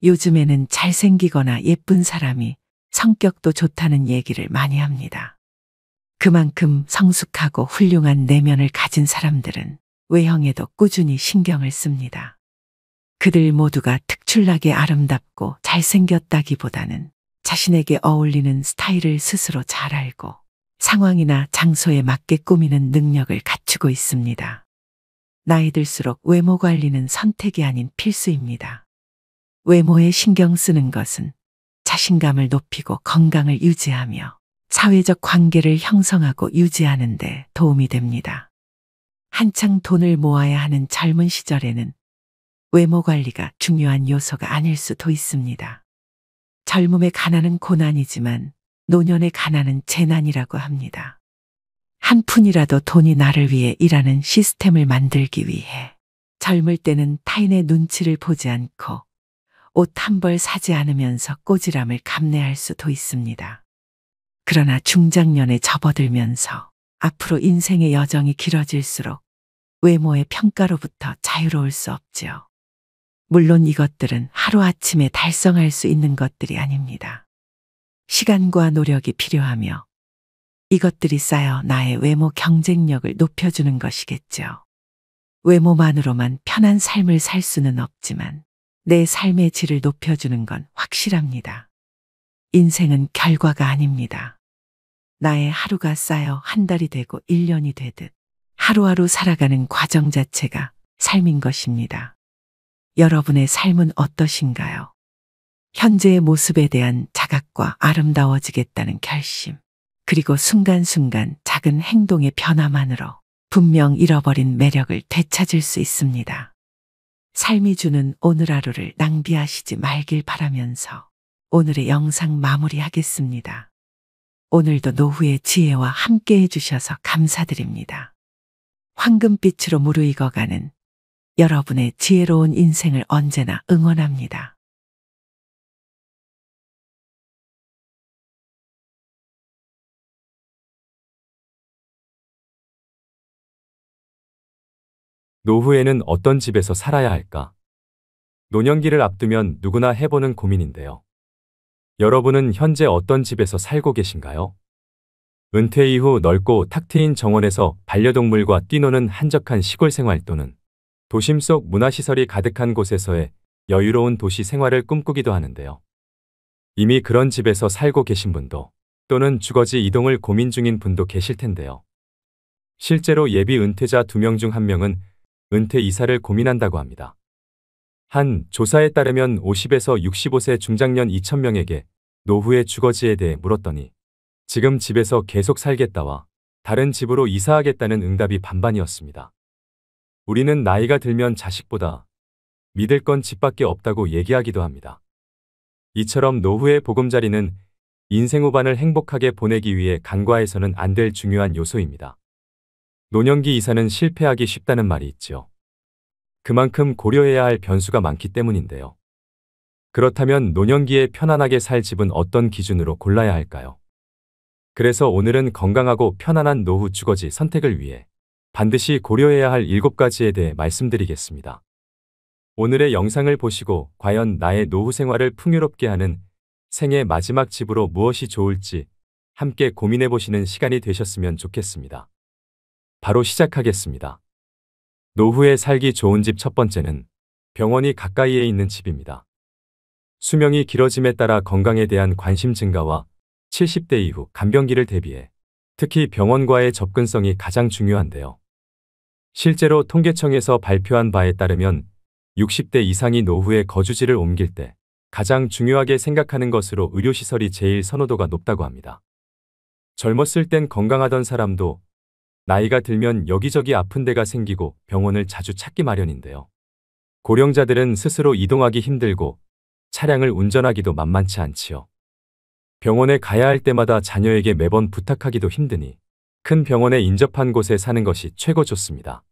요즘에는 잘생기거나 예쁜 사람이 성격도 좋다는 얘기를 많이 합니다. 그만큼 성숙하고 훌륭한 내면을 가진 사람들은 외형에도 꾸준히 신경을 씁니다. 그들 모두가 특출나게 아름답고 잘생겼다기보다는 자신에게 어울리는 스타일을 스스로 잘 알고 상황이나 장소에 맞게 꾸미는 능력을 갖추고 있습니다. 나이 들수록 외모 관리는 선택이 아닌 필수입니다. 외모에 신경 쓰는 것은 자신감을 높이고 건강을 유지하며 사회적 관계를 형성하고 유지하는 데 도움이 됩니다. 한창 돈을 모아야 하는 젊은 시절에는 외모 관리가 중요한 요소가 아닐 수도 있습니다. 젊음의 가난은 고난이지만 노년의 가난은 재난이라고 합니다. 한 푼이라도 돈이 나를 위해 일하는 시스템을 만들기 위해 젊을 때는 타인의 눈치를 보지 않고 옷 한 벌 사지 않으면서 꼬지람을 감내할 수도 있습니다. 그러나 중장년에 접어들면서 앞으로 인생의 여정이 길어질수록 외모의 평가로부터 자유로울 수 없지요. 물론 이것들은 하루아침에 달성할 수 있는 것들이 아닙니다. 시간과 노력이 필요하며 이것들이 쌓여 나의 외모 경쟁력을 높여주는 것이겠죠. 외모만으로만 편한 삶을 살 수는 없지만 내 삶의 질을 높여주는 건 확실합니다. 인생은 결과가 아닙니다. 나의 하루가 쌓여 한 달이 되고 1년이 되듯 하루하루 살아가는 과정 자체가 삶인 것입니다. 여러분의 삶은 어떠신가요? 현재의 모습에 대한 자각과 아름다워지겠다는 결심, 그리고 순간순간 작은 행동의 변화만으로 분명 잃어버린 매력을 되찾을 수 있습니다. 삶이 주는 오늘 하루를 낭비하시지 말길 바라면서 오늘의 영상 마무리하겠습니다. 오늘도 노후의 지혜와 함께 해주셔서 감사드립니다. 황금빛으로 무르익어가는 여러분의 지혜로운 인생을 언제나 응원합니다. 노후에는 어떤 집에서 살아야 할까? 노년기를 앞두면 누구나 해보는 고민인데요. 여러분은 현재 어떤 집에서 살고 계신가요? 은퇴 이후 넓고 탁 트인 정원에서 반려동물과 뛰노는 한적한 시골 생활, 또는 도심 속 문화시설이 가득한 곳에서의 여유로운 도시 생활을 꿈꾸기도 하는데요. 이미 그런 집에서 살고 계신 분도, 또는 주거지 이동을 고민 중인 분도 계실 텐데요. 실제로 예비 은퇴자 2명 중 1명은 은퇴 이사를 고민한다고 합니다. 한 조사에 따르면 50에서 65세 중장년 2,000명에게 노후의 주거지에 대해 물었더니 지금 집에서 계속 살겠다와 다른 집으로 이사하겠다는 응답이 반반이었습니다. 우리는 나이가 들면 자식보다 믿을 건 집밖에 없다고 얘기하기도 합니다. 이처럼 노후의 보금자리는 인생 후반을 행복하게 보내기 위해 간과해서는 안 될 중요한 요소입니다. 노년기 이사는 실패하기 쉽다는 말이 있지요. 그만큼 고려해야 할 변수가 많기 때문인데요. 그렇다면 노년기에 편안하게 살 집은 어떤 기준으로 골라야 할까요? 그래서 오늘은 건강하고 편안한 노후 주거지 선택을 위해 반드시 고려해야 할 7가지에 대해 말씀드리겠습니다. 오늘의 영상을 보시고 과연 나의 노후 생활을 풍요롭게 하는 생애 마지막 집으로 무엇이 좋을지 함께 고민해 보시는 시간이 되셨으면 좋겠습니다. 바로 시작하겠습니다. 노후에 살기 좋은 집 첫 번째는 병원이 가까이에 있는 집입니다. 수명이 길어짐에 따라 건강에 대한 관심 증가와 70대 이후 간병기를 대비해 특히 병원과의 접근성이 가장 중요한데요. 실제로 통계청에서 발표한 바에 따르면 60대 이상이 노후에 거주지를 옮길 때 가장 중요하게 생각하는 것으로 의료시설이 제일 선호도가 높다고 합니다. 젊었을 땐 건강하던 사람도 나이가 들면 여기저기 아픈 데가 생기고 병원을 자주 찾기 마련인데요. 고령자들은 스스로 이동하기 힘들고 차량을 운전하기도 만만치 않지요. 병원에 가야 할 때마다 자녀에게 매번 부탁하기도 힘드니 큰 병원에 인접한 곳에 사는 것이 최고 좋습니다.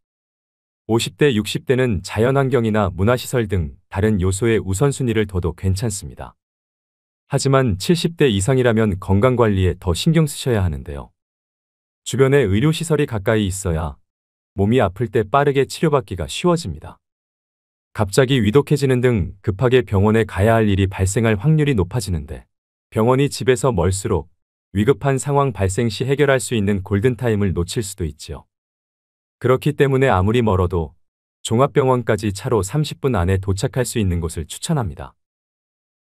50대, 60대는 자연환경이나 문화시설 등 다른 요소에 우선순위를 둬도 괜찮습니다. 하지만 70대 이상이라면 건강관리에 더 신경 쓰셔야 하는데요. 주변에 의료시설이 가까이 있어야 몸이 아플 때 빠르게 치료받기가 쉬워집니다. 갑자기 위독해지는 등 급하게 병원에 가야 할 일이 발생할 확률이 높아지는데 병원이 집에서 멀수록 위급한 상황 발생 시 해결할 수 있는 골든타임을 놓칠 수도 있지요. 그렇기 때문에 아무리 멀어도 종합병원까지 차로 30분 안에 도착할 수 있는 곳을 추천합니다.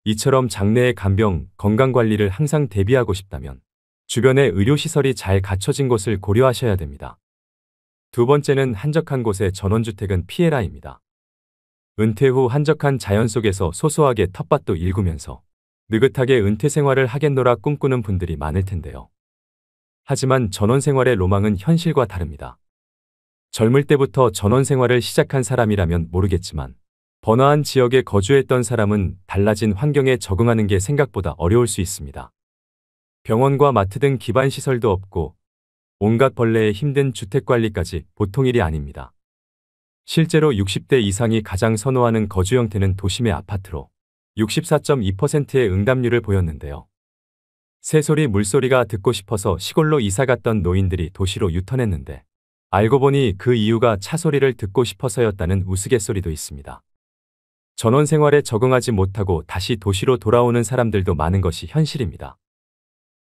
이처럼 장래의 간병, 건강관리를 항상 대비하고 싶다면 주변에 의료시설이 잘 갖춰진 곳을 고려하셔야 됩니다. 두 번째는 한적한 곳의 전원주택은 피해라입니다. 은퇴 후 한적한 자연 속에서 소소하게 텃밭도 일구면서 느긋하게 은퇴 생활을 하겠노라 꿈꾸는 분들이 많을 텐데요. 하지만 전원생활의 로망은 현실과 다릅니다. 젊을 때부터 전원생활을 시작한 사람이라면 모르겠지만 번화한 지역에 거주했던 사람은 달라진 환경에 적응하는 게 생각보다 어려울 수 있습니다. 병원과 마트 등 기반 시설도 없고 온갖 벌레에 힘든 주택관리까지 보통 일이 아닙니다. 실제로 60대 이상이 가장 선호하는 거주 형태는 도심의 아파트로 64.2%의 응답률을 보였는데요. 새소리, 물소리가 듣고 싶어서 시골로 이사갔던 노인들이 도시로 유턴했는데 알고 보니 그 이유가 차소리를 듣고 싶어서였다는 우스갯소리도 있습니다. 전원 생활에 적응하지 못하고 다시 도시로 돌아오는 사람들도 많은 것이 현실입니다.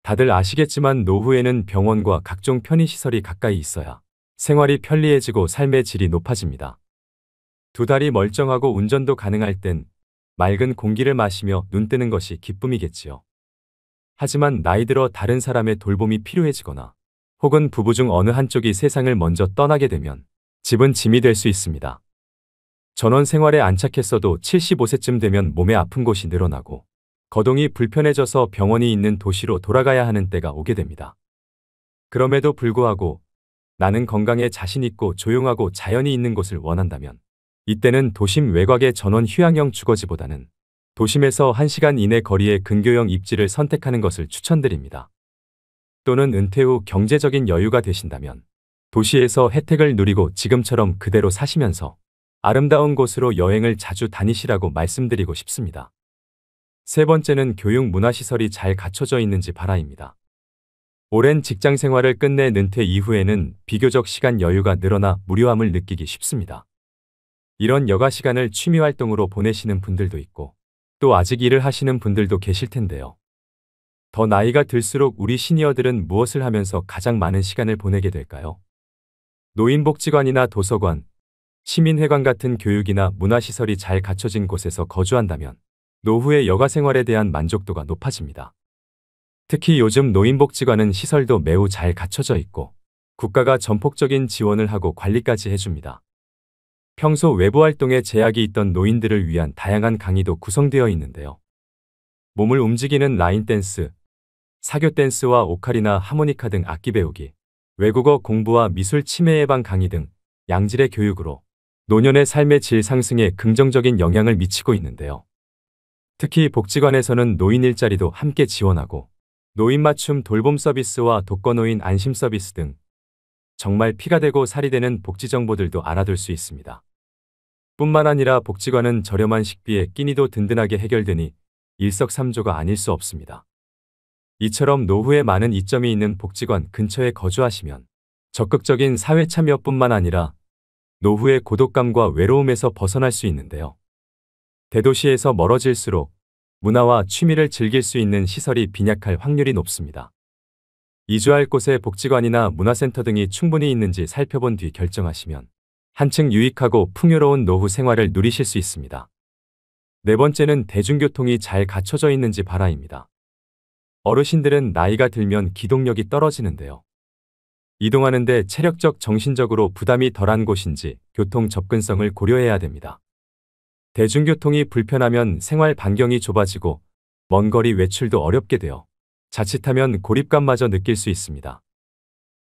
다들 아시겠지만 노후에는 병원과 각종 편의시설이 가까이 있어야 생활이 편리해지고 삶의 질이 높아집니다. 두 다리 멀쩡하고 운전도 가능할 땐 맑은 공기를 마시며 눈 뜨는 것이 기쁨이겠지요. 하지만 나이 들어 다른 사람의 돌봄이 필요해지거나 혹은 부부 중 어느 한쪽이 세상을 먼저 떠나게 되면 집은 짐이 될 수 있습니다. 전원 생활에 안착했어도 75세쯤 되면 몸에 아픈 곳이 늘어나고 거동이 불편해져서 병원이 있는 도시로 돌아가야 하는 때가 오게 됩니다. 그럼에도 불구하고 나는 건강에 자신 있고 조용하고 자연이 있는 곳을 원한다면 이때는 도심 외곽의 전원 휴양형 주거지보다는 도심에서 1시간 이내 거리의 근교형 입지를 선택하는 것을 추천드립니다. 또는 은퇴 후 경제적인 여유가 되신다면 도시에서 혜택을 누리고 지금처럼 그대로 사시면서 아름다운 곳으로 여행을 자주 다니시라고 말씀드리고 싶습니다. 세 번째는 교육 문화시설이 잘 갖춰져 있는지 바라입니다. 오랜 직장 생활을 끝내 은퇴 이후에는 비교적 시간 여유가 늘어나 무료함을 느끼기 쉽습니다. 이런 여가 시간을 취미 활동으로 보내시는 분들도 있고 또 아직 일을 하시는 분들도 계실 텐데요. 더 나이가 들수록 우리 시니어들은 무엇을 하면서 가장 많은 시간을 보내게 될까요? 노인복지관이나 도서관, 시민회관 같은 교육이나 문화시설이 잘 갖춰진 곳에서 거주한다면 노후의 여가 생활에 대한 만족도가 높아집니다. 특히 요즘 노인복지관은 시설도 매우 잘 갖춰져 있고 국가가 전폭적인 지원을 하고 관리까지 해줍니다. 평소 외부 활동에 제약이 있던 노인들을 위한 다양한 강의도 구성되어 있는데요. 몸을 움직이는 라인 댄스, 사교 댄스와 오카리나 하모니카 등 악기 배우기, 외국어 공부와 미술 치매 예방 강의 등 양질의 교육으로 노년의 삶의 질 상승에 긍정적인 영향을 미치고 있는데요. 특히 복지관에서는 노인 일자리도 함께 지원하고 노인 맞춤 돌봄 서비스와 독거노인 안심 서비스 등 정말 피가 되고 살이 되는 복지 정보들도 알아둘 수 있습니다. 뿐만 아니라 복지관은 저렴한 식비에 끼니도 든든하게 해결되니 일석삼조가 아닐 수 없습니다. 이처럼 노후에 많은 이점이 있는 복지관 근처에 거주하시면 적극적인 사회 참여뿐만 아니라 노후의 고독감과 외로움에서 벗어날 수 있는데요. 대도시에서 멀어질수록 문화와 취미를 즐길 수 있는 시설이 빈약할 확률이 높습니다. 이주할 곳에 복지관이나 문화센터 등이 충분히 있는지 살펴본 뒤 결정하시면 한층 유익하고 풍요로운 노후 생활을 누리실 수 있습니다. 네 번째는 대중교통이 잘 갖춰져 있는지 바라입니다. 어르신들은 나이가 들면 기동력이 떨어지는데요. 이동하는데 체력적, 정신적으로 부담이 덜한 곳인지 교통 접근성을 고려해야 됩니다. 대중교통이 불편하면 생활 반경이 좁아지고 먼 거리 외출도 어렵게 되어 자칫하면 고립감마저 느낄 수 있습니다.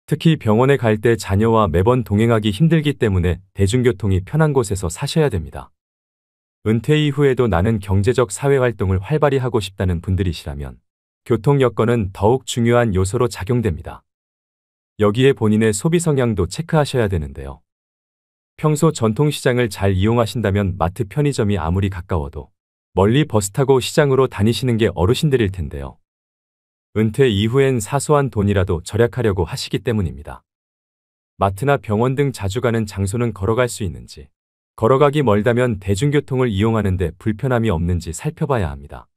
특히 병원에 갈 때 자녀와 매번 동행하기 힘들기 때문에 대중교통이 편한 곳에서 사셔야 됩니다. 은퇴 이후에도 나는 경제적 사회활동을 활발히 하고 싶다는 분들이시라면 교통 여건은 더욱 중요한 요소로 작용됩니다. 여기에 본인의 소비 성향도 체크하셔야 되는데요. 평소 전통시장을 잘 이용하신다면 마트 편의점이 아무리 가까워도 멀리 버스 타고 시장으로 다니시는 게 어르신들일 텐데요. 은퇴 이후엔 사소한 돈이라도 절약하려고 하시기 때문입니다. 마트나 병원 등 자주 가는 장소는 걸어갈 수 있는지, 걸어가기 멀다면 대중교통을 이용하는데 불편함이 없는지 살펴봐야 합니다.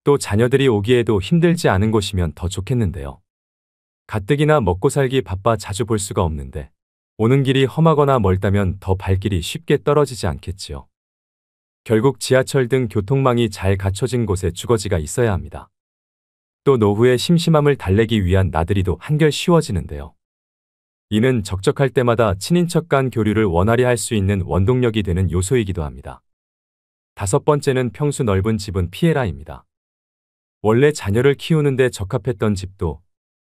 또 자녀들이 오기에도 힘들지 않은 곳이면 더 좋겠는데요. 가뜩이나 먹고 살기 바빠 자주 볼 수가 없는데 오는 길이 험하거나 멀다면 더 발길이 쉽게 떨어지지 않겠지요. 결국 지하철 등 교통망이 잘 갖춰진 곳에 주거지가 있어야 합니다. 또 노후의 심심함을 달래기 위한 나들이도 한결 쉬워지는데요. 이는 적적할 때마다 친인척 간 교류를 원활히 할 수 있는 원동력이 되는 요소이기도 합니다. 다섯 번째는 평수 넓은 집은 피해라입니다. 원래 자녀를 키우는데 적합했던 집도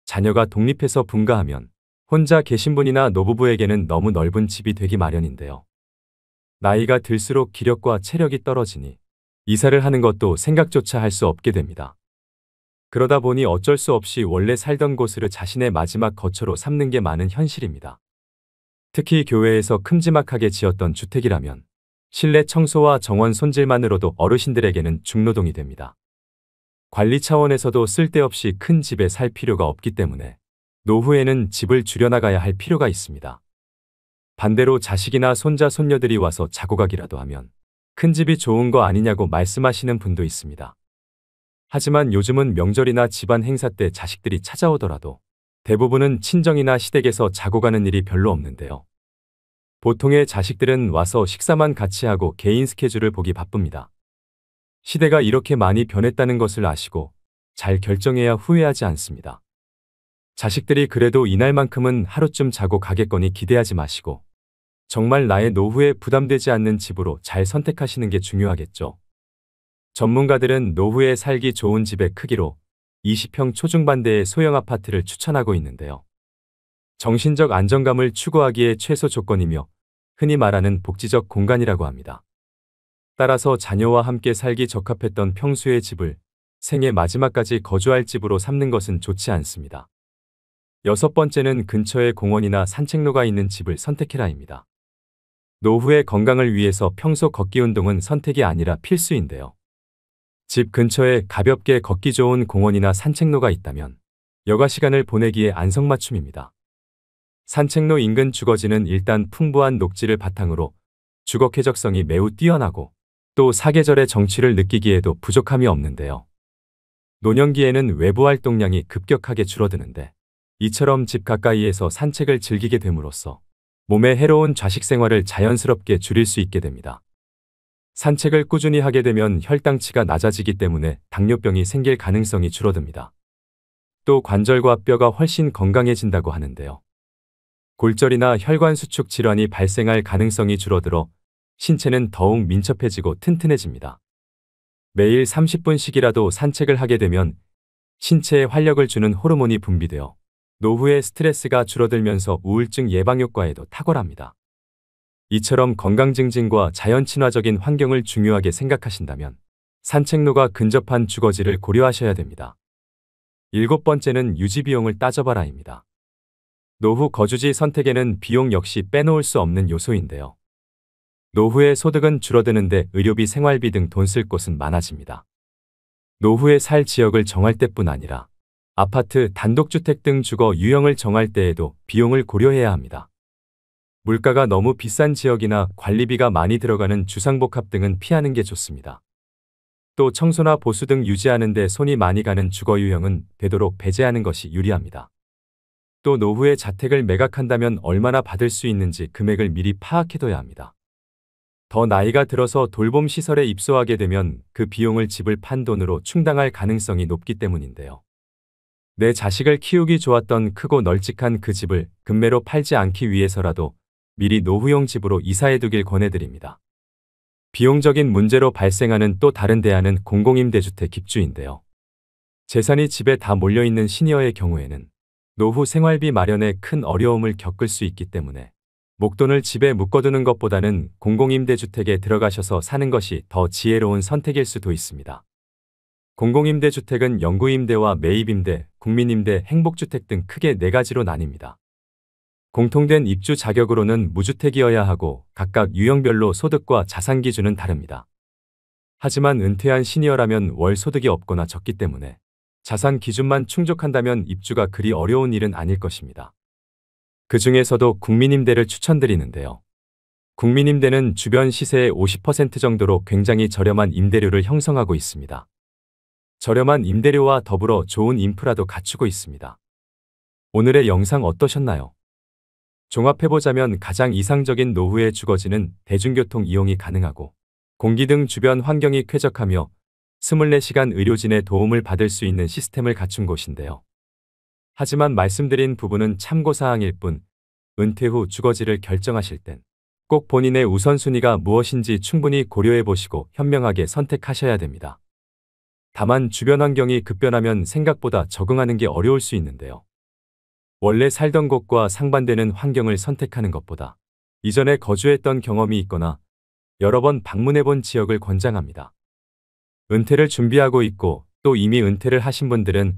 자녀가 독립해서 분가하면 혼자 계신 분이나 노부부에게는 너무 넓은 집이 되기 마련인데요. 나이가 들수록 기력과 체력이 떨어지니 이사를 하는 것도 생각조차 할 수 없게 됩니다. 그러다 보니 어쩔 수 없이 원래 살던 곳을 자신의 마지막 거처로 삼는 게 많은 현실입니다. 특히 교외에서 큼지막하게 지었던 주택이라면 실내 청소와 정원 손질만으로도 어르신들에게는 중노동이 됩니다. 관리 차원에서도 쓸데없이 큰 집에 살 필요가 없기 때문에 노후에는 집을 줄여나가야 할 필요가 있습니다. 반대로 자식이나 손자, 손녀들이 와서 자고 가기라도 하면 큰 집이 좋은 거 아니냐고 말씀하시는 분도 있습니다. 하지만 요즘은 명절이나 집안 행사 때 자식들이 찾아오더라도 대부분은 친정이나 시댁에서 자고 가는 일이 별로 없는데요. 보통의 자식들은 와서 식사만 같이 하고 개인 스케줄을 보기 바쁩니다. 시대가 이렇게 많이 변했다는 것을 아시고 잘 결정해야 후회하지 않습니다. 자식들이 그래도 이날만큼은 하루쯤 자고 가겠거니 기대하지 마시고 정말 나의 노후에 부담되지 않는 집으로 잘 선택하시는 게 중요하겠죠. 전문가들은 노후에 살기 좋은 집의 크기로 20평 초중반대의 소형 아파트를 추천하고 있는데요. 정신적 안정감을 추구하기에 최소 조건이며 흔히 말하는 복지적 공간이라고 합니다. 따라서 자녀와 함께 살기 적합했던 평수의 집을 생애 마지막까지 거주할 집으로 삼는 것은 좋지 않습니다. 여섯 번째는 근처에 공원이나 산책로가 있는 집을 선택해라입니다. 노후의 건강을 위해서 평소 걷기 운동은 선택이 아니라 필수인데요. 집 근처에 가볍게 걷기 좋은 공원이나 산책로가 있다면 여가 시간을 보내기에 안성맞춤입니다. 산책로 인근 주거지는 일단 풍부한 녹지를 바탕으로 주거 쾌적성이 매우 뛰어나고 또 사계절의 정취를 느끼기에도 부족함이 없는데요. 노년기에는 외부 활동량이 급격하게 줄어드는데 이처럼 집 가까이에서 산책을 즐기게 됨으로써 몸에 해로운 좌식 생활을 자연스럽게 줄일 수 있게 됩니다. 산책을 꾸준히 하게 되면 혈당치가 낮아지기 때문에 당뇨병이 생길 가능성이 줄어듭니다. 또 관절과 뼈가 훨씬 건강해진다고 하는데요. 골절이나 혈관 수축 질환이 발생할 가능성이 줄어들어 신체는 더욱 민첩해지고 튼튼해집니다. 매일 30분씩이라도 산책을 하게 되면 신체에 활력을 주는 호르몬이 분비되어 노후의 스트레스가 줄어들면서 우울증 예방 효과에도 탁월합니다. 이처럼 건강 증진과 자연 친화적인 환경을 중요하게 생각하신다면 산책로가 근접한 주거지를 고려하셔야 됩니다. 일곱 번째는 유지 비용을 따져봐라입니다. 노후 거주지 선택에는 비용 역시 빼놓을 수 없는 요소인데요. 노후의 소득은 줄어드는데 의료비, 생활비 등 돈 쓸 곳은 많아집니다. 노후에 살 지역을 정할 때뿐 아니라 아파트, 단독주택 등 주거 유형을 정할 때에도 비용을 고려해야 합니다. 물가가 너무 비싼 지역이나 관리비가 많이 들어가는 주상복합 등은 피하는 게 좋습니다. 또 청소나 보수 등 유지하는 데 손이 많이 가는 주거 유형은 되도록 배제하는 것이 유리합니다. 또 노후에 자택을 매각한다면 얼마나 받을 수 있는지 금액을 미리 파악해둬야 합니다. 더 나이가 들어서 돌봄 시설에 입소하게 되면 그 비용을 집을 판 돈으로 충당할 가능성이 높기 때문인데요. 내 자식을 키우기 좋았던 크고 널찍한 그 집을 급매로 팔지 않기 위해서라도 미리 노후용 집으로 이사해두길 권해드립니다. 비용적인 문제로 발생하는 또 다른 대안은 공공임대주택 입주인데요. 재산이 집에 다 몰려있는 시니어의 경우에는 노후 생활비 마련에 큰 어려움을 겪을 수 있기 때문에 목돈을 집에 묶어두는 것보다는 공공임대주택에 들어가셔서 사는 것이 더 지혜로운 선택일 수도 있습니다. 공공임대주택은 영구임대와 매입임대, 국민임대, 행복주택 등 크게 4가지로 나뉩니다. 공통된 입주 자격으로는 무주택이어야 하고 각각 유형별로 소득과 자산 기준은 다릅니다. 하지만 은퇴한 시니어라면 월 소득이 없거나 적기 때문에 자산 기준만 충족한다면 입주가 그리 어려운 일은 아닐 것입니다. 그 중에서도 국민임대를 추천드리는데요. 국민임대는 주변 시세의 50% 정도로 굉장히 저렴한 임대료를 형성하고 있습니다. 저렴한 임대료와 더불어 좋은 인프라도 갖추고 있습니다. 오늘의 영상 어떠셨나요? 종합해보자면 가장 이상적인 노후의 주거지는 대중교통 이용이 가능하고 공기 등 주변 환경이 쾌적하며 24시간 의료진의 도움을 받을 수 있는 시스템을 갖춘 곳인데요. 하지만 말씀드린 부분은 참고사항일 뿐 은퇴 후 주거지를 결정하실 땐 꼭 본인의 우선순위가 무엇인지 충분히 고려해보시고 현명하게 선택하셔야 됩니다. 다만 주변 환경이 급변하면 생각보다 적응하는 게 어려울 수 있는데요. 원래 살던 곳과 상반되는 환경을 선택하는 것보다 이전에 거주했던 경험이 있거나 여러 번 방문해본 지역을 권장합니다. 은퇴를 준비하고 있고 또 이미 은퇴를 하신 분들은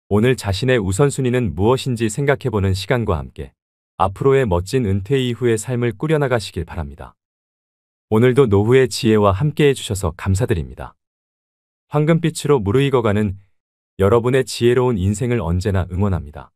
오늘 자신의 우선순위는 무엇인지 생각해보는 시간과 함께 앞으로의 멋진 은퇴 이후의 삶을 꾸려나가시길 바랍니다. 오늘도 노후의 지혜와 함께 해주셔서 감사드립니다. 황금빛으로 무르익어가는 여러분의 지혜로운 인생을 언제나 응원합니다.